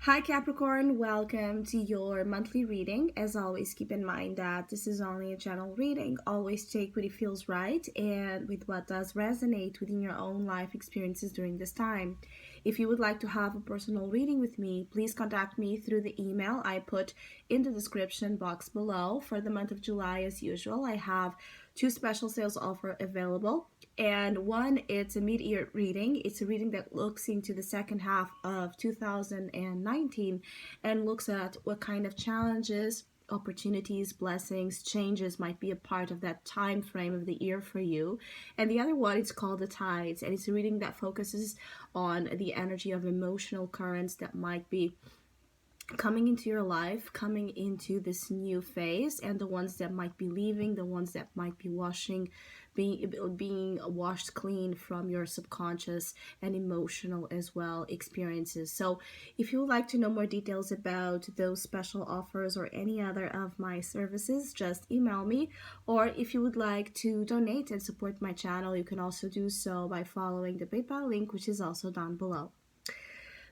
Hi Capricorn, welcome to your monthly reading. As always, keep in mind that this is only a general reading. Always take what it feels right and with what does resonate within your own life experiences during this time. If you would like to have a personal reading with me, please contact me through the email I put in the description box below. For the month of July, as usual, I have two special sales offer available. And one, it's a mid-year reading. It's a reading that looks into the second half of 2019 and looks at what kind of challenges, opportunities, blessings, changes might be a part of that time frame of the year for you. And the other one is called The Tides, and it's a reading that focuses on the energy of emotional currents that might be coming into your life, coming into this new phase, and the ones that might be leaving, the ones that might be being washed clean from your subconscious and emotional as well experiences. So if you would like to know more details about those special offers or any other of my services, just email me. Or if you would like to donate and support my channel, you can also do so by following the PayPal link, which is also down below.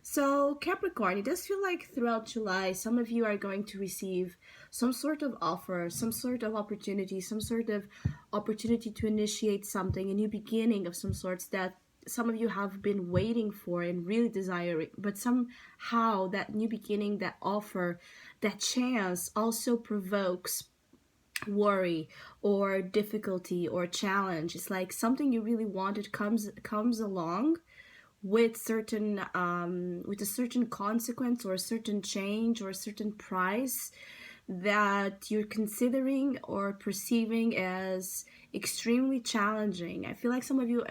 So Capricorn, it does feel like throughout July, some of you are going to receive some sort of offer, some sort of opportunity, some sort of opportunity to initiate something, a new beginning of some sorts that some of you have been waiting for and really desiring. But somehow that new beginning, that offer, that chance also provokes worry or difficulty or challenge. It's like something you really wanted comes along with a certain consequence or a certain change or a certain price that you're considering or perceiving as extremely challenging. I feel like some of you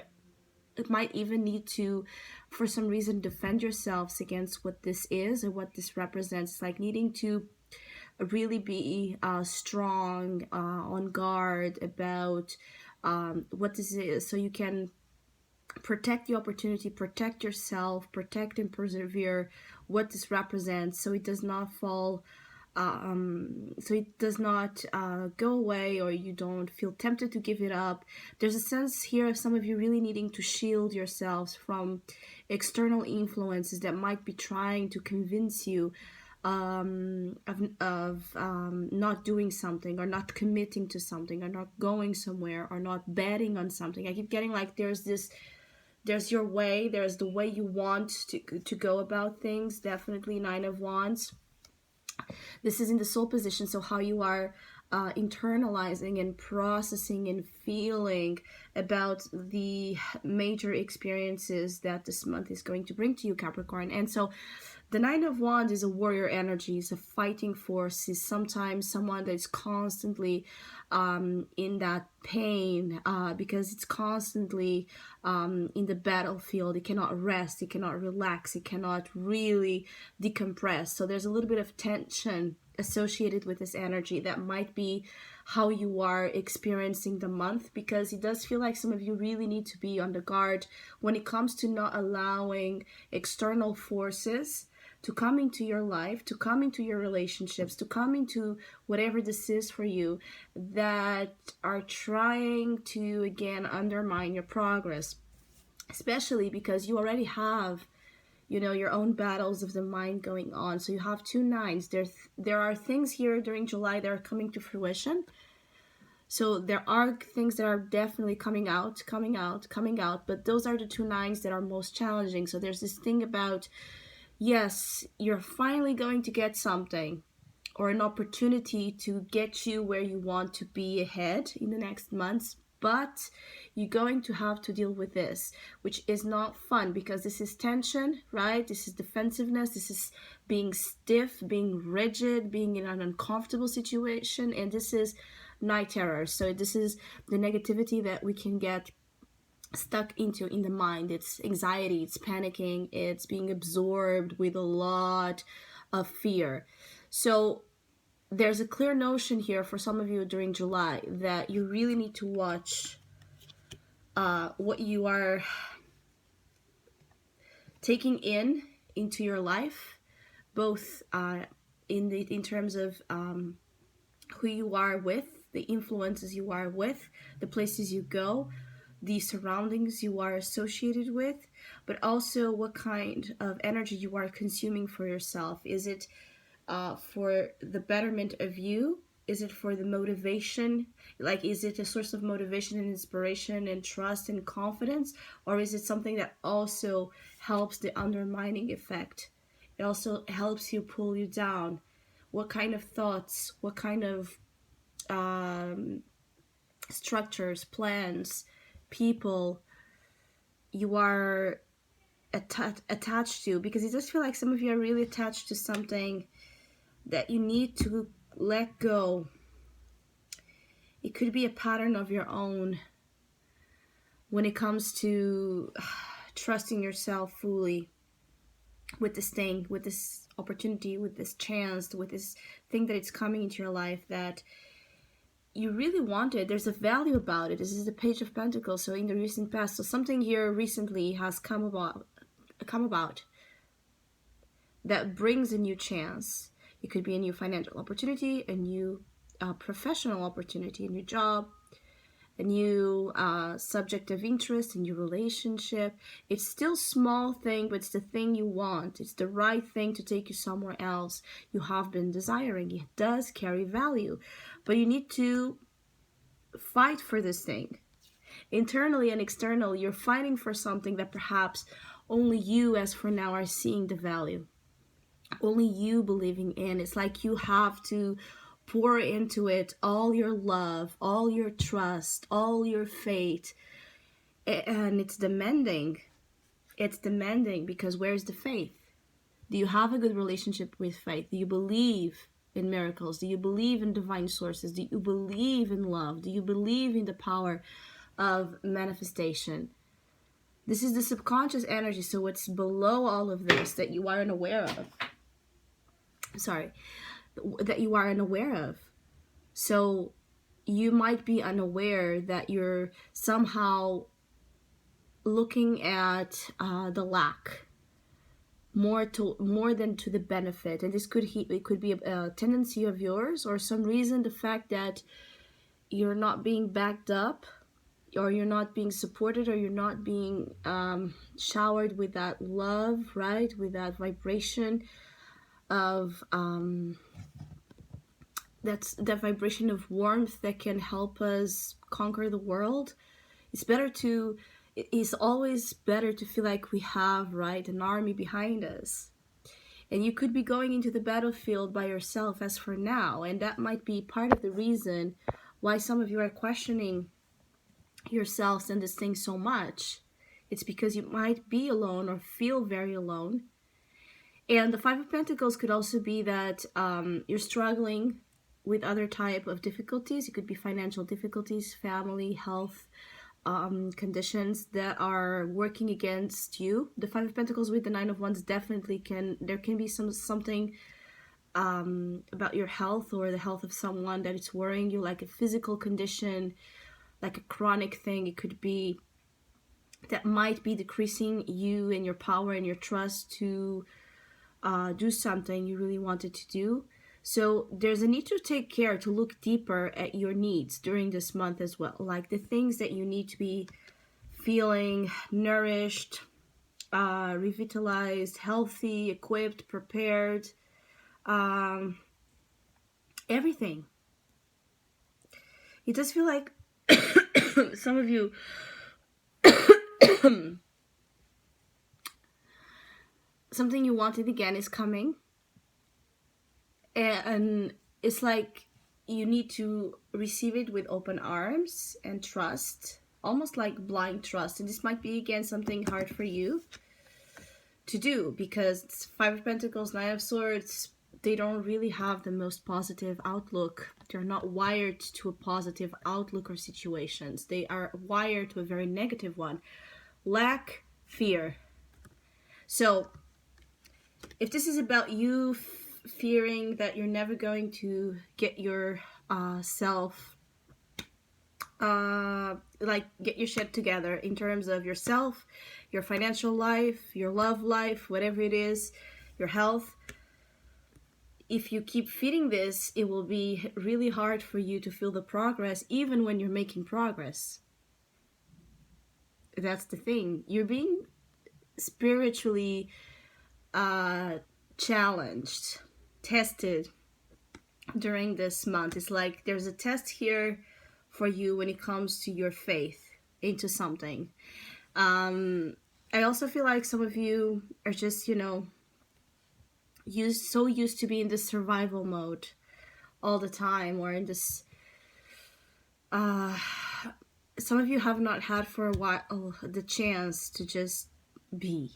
might even need to, for some reason, defend yourselves against what this is or what this represents. It's like needing to really be strong, on guard about what this is, so you can protect the opportunity, protect yourself, protect and persevere what this represents, so it does not fall, so it does not go away, or you don't feel tempted to give it up. There's a sense here of some of you really needing to shield yourselves from external influences that might be trying to convince you of not doing something, or not committing to something, or not going somewhere, or not betting on something. I keep getting like there's your way, there's the way you want to go about things. Definitely Nine of Wands. This is in the soul position, so how you are internalizing and processing and feeling about the major experiences that this month is going to bring to you, Capricorn. And so the Nine of Wands is a warrior energy, it's a fighting force, is sometimes someone that's constantly in that pain because it's constantly in the battlefield. It cannot rest, it cannot relax, it cannot really decompress. So there's a little bit of tension associated with this energy that might be how you are experiencing the month, because it does feel like some of you really need to be on the guard when it comes to not allowing external forces to come into your life, to come into your relationships, to come into whatever this is for you, that are trying to, again, undermine your progress, especially because you already have, you know, your own battles of the mind going on. So you have two nines. There are things here during July that are coming to fruition. So there are things that are definitely coming out, but those are the two nines that are most challenging. So there's this thing about, yes, you're finally going to get something or an opportunity to get you where you want to be ahead in the next months, but you're going to have to deal with this, which is not fun, because this is tension, right? This is defensiveness, this is being stiff, being rigid, being in an uncomfortable situation, and this is night terror. So this is the negativity that we can get stuck into in the mind. It's anxiety, it's panicking, it's being absorbed with a lot of fear. So there's a clear notion here for some of you during July that you really need to watch what you are taking into your life, both in terms of who you are with, the influences you are with, the places you go, the surroundings you are associated with, but also what kind of energy you are consuming for yourself. Is it for the betterment of you? Is it for the motivation? Like, is it a source of motivation and inspiration and trust and confidence? Or is it something that also helps the undermining effect? It also helps you pull you down. What kind of thoughts, what kind of structures, plans, people you are attached to? Because it does feel like some of you are really attached to something that you need to let go. It could be a pattern of your own when it comes to trusting yourself fully with this thing, with this opportunity, with this chance, with this thing that it's coming into your life that you really wanted. There's a value about it. This is the Page of Pentacles, so in the recent past. So something here recently has come about that brings a new chance. It could be a new financial opportunity, a new professional opportunity, a new job, a new subject of interest, a new relationship. It's still small thing, but it's the thing you want. It's the right thing to take you somewhere else you have been desiring. It does carry value, but you need to fight for this thing. Internally and externally, you're fighting for something that perhaps only you, as for now, are seeing the value. Only you believing in. It's like you have to pour into it all your love, all your trust, all your faith. And it's demanding. It's demanding because where's the faith? Do you have a good relationship with faith? Do you believe in miracles? Do you believe in divine sources? Do you believe in love? Do you believe in the power of manifestation? This is the subconscious energy, so it's below all of this that you are unaware of. That you are unaware of. So you might be unaware that you're somehow looking at the lack more than to the benefit, and this could be a tendency of yours, or some reason, the fact that you're not being backed up, or you're not being supported, or you're not being showered with that love, right, with that vibration of that's that vibration of warmth that can help us conquer the world. It's always better to feel like we have, right, an army behind us. And you could be going into the battlefield by yourself as for now, and that might be part of the reason why some of you are questioning yourselves and this thing so much. It's because you might be alone or feel very alone. And the Five of Pentacles could also be that you're struggling with other type of difficulties. It could be financial difficulties, family, health conditions that are working against you. The Five of Pentacles with the Nine of Wands definitely can be something about your health or the health of someone that it's worrying you, like a physical condition, like a chronic thing. It could be that might be decreasing you and your power and your trust to do something you really wanted to do. So there's a need to take care, to look deeper at your needs during this month as well, like the things that you need to be feeling nourished, revitalized, healthy, equipped, prepared, everything. It does feel like some of you something you wanted again is coming, and it's like you need to receive it with open arms and trust, almost like blind trust. And this might be again something hard for you to do, because it's Five of Pentacles, Nine of Swords, they don't really have the most positive outlook. They're not wired to a positive outlook or situations. They are wired to a very negative one. Lack, fear. So if this is about you fearing that you're never going to get your get your shit together in terms of yourself, your financial life, your love life, whatever it is, your health, if you keep feeding this, it will be really hard for you to feel the progress, even when you're making progress. That's the thing. You're being spiritually challenged, tested during this month. It's like there's a test here for you when it comes to your faith into something. I also feel like some of you are just, used to be in this survival mode all the time, or in this some of you have not had for a while the chance to just be,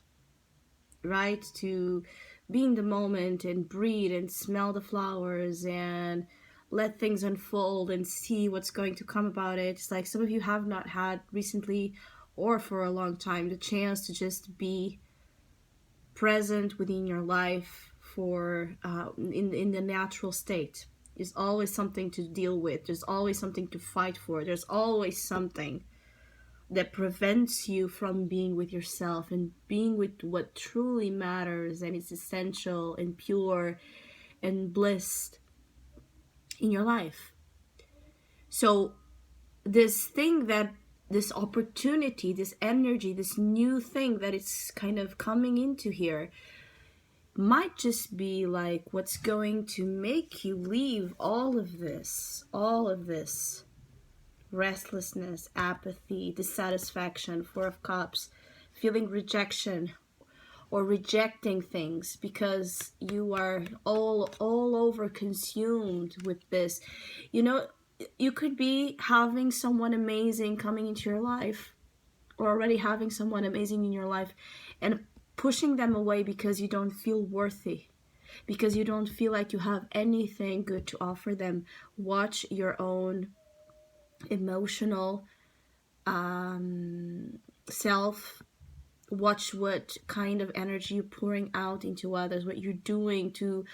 right? To be in the moment and breathe and smell the flowers and let things unfold and see what's going to come about it. It's like some of you have not had recently or for a long time the chance to just be present within your life for in the natural state. There's always something to deal with. There's always something to fight for. There's always something that prevents you from being with yourself and being with what truly matters and is essential and pure and blissed in your life. So this opportunity, this energy, this new thing that it's kind of coming into here might just be like what's going to make you leave all of this restlessness, apathy, dissatisfaction, Four of Cups, feeling rejection or rejecting things because you are all over consumed with this. You could be having someone amazing coming into your life, or already having someone amazing in your life, and pushing them away because you don't feel worthy, because you don't feel like you have anything good to offer them. Watch your own emotional self. Watch what kind of energy you're pouring out into others, what you're doing to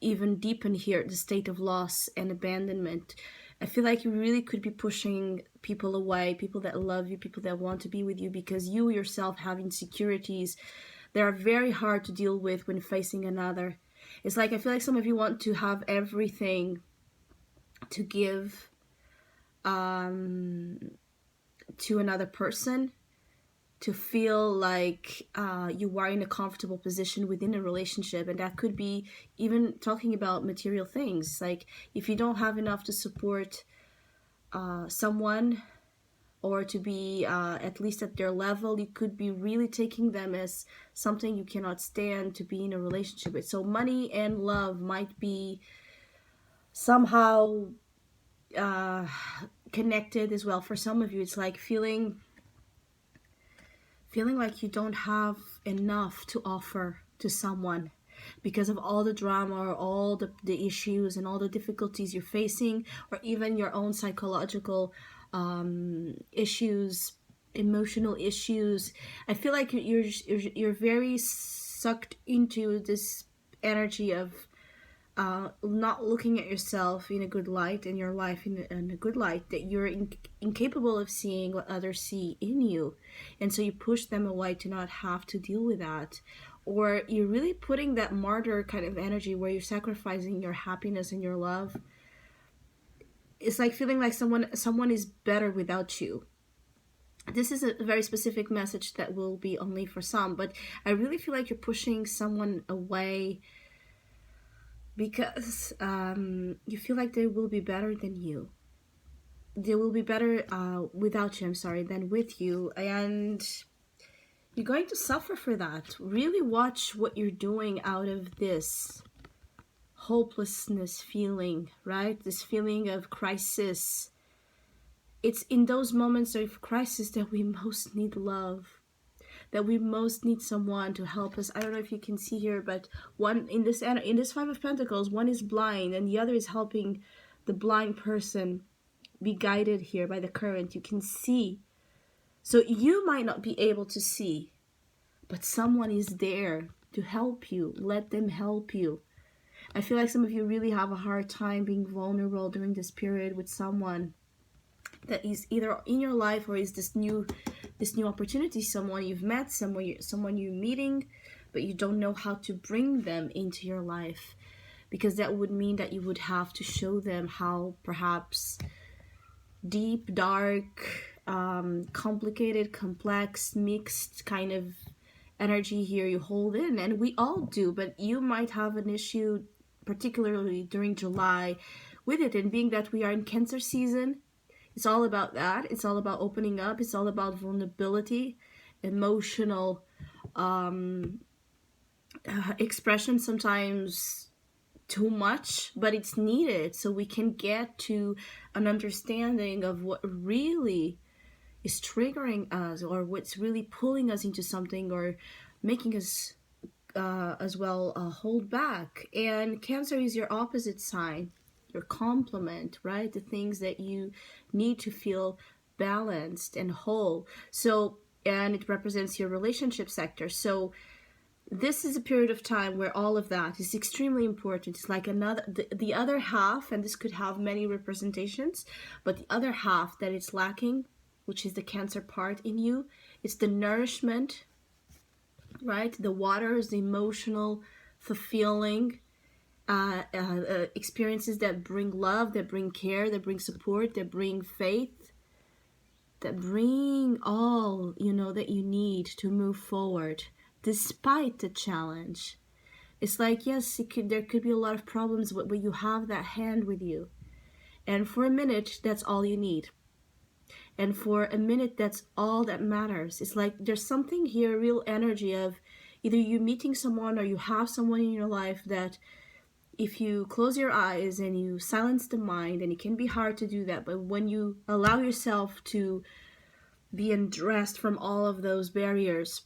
even deepen here the state of loss and abandonment. I feel like you really could be pushing people away, people that love you, people that want to be with you, because you yourself have insecurities that are very hard to deal with when facing another. It's like I feel like some of you want to have everything to give to another person, to feel like you are in a comfortable position within a relationship. And that could be even talking about material things. Like if you don't have enough to support someone, or to be at least at their level, you could be really taking them as something you cannot stand to be in a relationship with. So money and love might be somehow connected as well. For some of you, it's like feeling like you don't have enough to offer to someone because of all the drama, or all the issues and all the difficulties you're facing, or even your own psychological issues, emotional issues. I feel like you're very sucked into this energy of not looking at yourself in a good light, and your life in a good light, that you're incapable of seeing what others see in you, and so you push them away to not have to deal with that. Or you're really putting that martyr kind of energy where you're sacrificing your happiness and your love. It's like feeling like someone is better without you. This is a very specific message that will be only for some, but I really feel like you're pushing someone away because you feel like they will be better than you. They will be better without you, than with you. And you're going to suffer for that. Really watch what you're doing out of this hopelessness feeling, right? This feeling of crisis. It's in those moments of crisis that we most need love, that we most need someone to help us. I don't know if you can see here, but one in this Five of Pentacles, one is blind and the other is helping the blind person be guided here by the current. You can see. So you might not be able to see, but someone is there to help you. Let them help you. I feel like some of you really have a hard time being vulnerable during this period with someone that is either in your life, or is this new opportunity, someone you've met, someone you're meeting, but you don't know how to bring them into your life, because that would mean that you would have to show them how perhaps deep, dark, complicated, complex, mixed kind of energy here you hold in, and we all do, but you might have an issue, particularly during July, with it. And being that we are in Cancer season, it's all about that. It's all about opening up. It's all about vulnerability, emotional expression, sometimes too much, but it's needed so we can get to an understanding of what really is triggering us, or what's really pulling us into something, or making us as well hold back. And Cancer is your opposite sign, your complement, right? The things that you need to feel balanced and whole. So, and it represents your relationship sector. So this is a period of time where all of that is extremely important. It's like another, the other half, and this could have many representations, but the other half that it's lacking, which is the Cancer part in you, it's the nourishment, right? The waters, the emotional, fulfilling experiences that bring love, that bring care, that bring support, that bring faith, that bring all, you know, that you need to move forward despite the challenge. It's like, yes, there could be a lot of problems, but you have that hand with you. And for a minute, that's all you need. And for a minute, that's all that matters. It's like there's something here, real energy of either you meeting someone or you have someone in your life that if you close your eyes and you silence the mind, and it can be hard to do that, but when you allow yourself to be undressed from all of those barriers,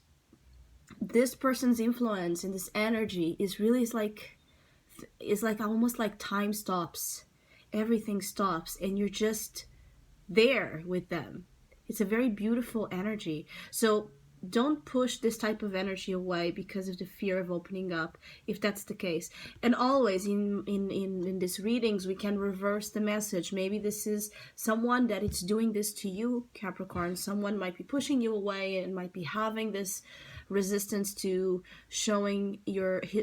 this person's influence and this energy is really, it's like almost like time stops. Everything stops and you're just there with them. It's a very beautiful energy. So don't push this type of energy away because of the fear of opening up, if that's the case. And always in these readings, we can reverse the message. Maybe this is someone that it's doing this to you, Capricorn. Someone might be pushing you away and might be having this resistance to showing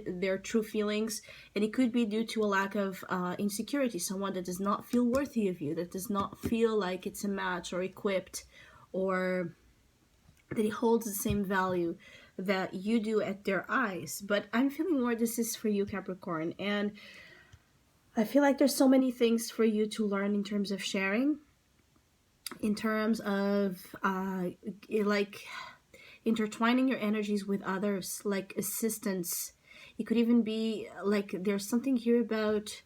their true feelings, and it could be due to a lack of insecurity. Someone that does not feel worthy of you, that does not feel like it's a match or equipped, or that it holds the same value that you do at their eyes. But I'm feeling more this is for you, Capricorn, and I feel like there's so many things for you to learn in terms of sharing, in terms of like intertwining your energies with others, like assistance. It could even be like there's something here about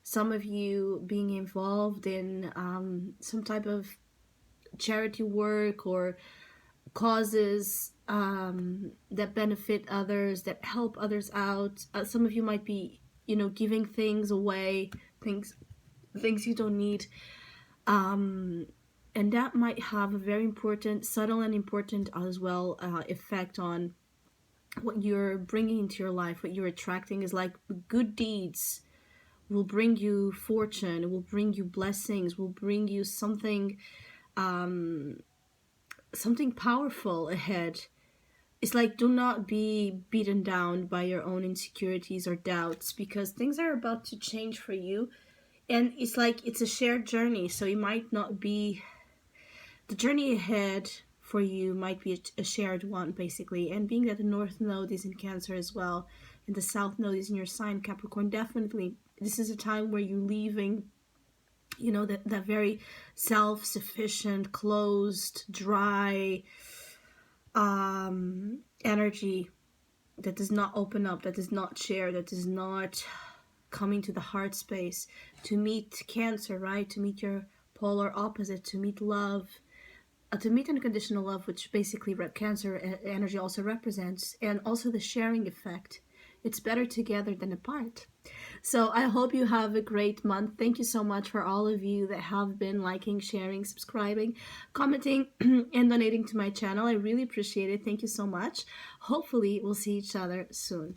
some of you being involved in some type of charity work or causes that benefit others, that help others out. Some of you might be, you know, giving things away, things you don't need. And that might have a very important, subtle and important as well, effect on what you're bringing into your life, what you're attracting. Is like good deeds will bring you fortune, will bring you blessings, will bring you something, something powerful ahead. It's like, do not be beaten down by your own insecurities or doubts, because things are about to change for you. And it's like, it's a shared journey, so it might not be, the journey ahead for you might be a shared one, basically. And being that the North Node is in Cancer as well, and the South Node is in your sign, Capricorn, definitely this is a time where you're leaving, you know, that very self-sufficient, closed, dry energy that does not open up, that does not share, that does not come into the heart space to meet Cancer, right? To meet your polar opposite, to meet love, to meet unconditional love, which basically Cancer energy also represents, and also the sharing effect. It's better together than apart. So I hope you have a great month. Thank you so much for all of you that have been liking, sharing, subscribing, commenting, and donating to my channel. I really appreciate it. Thank you so much. Hopefully we'll see each other soon.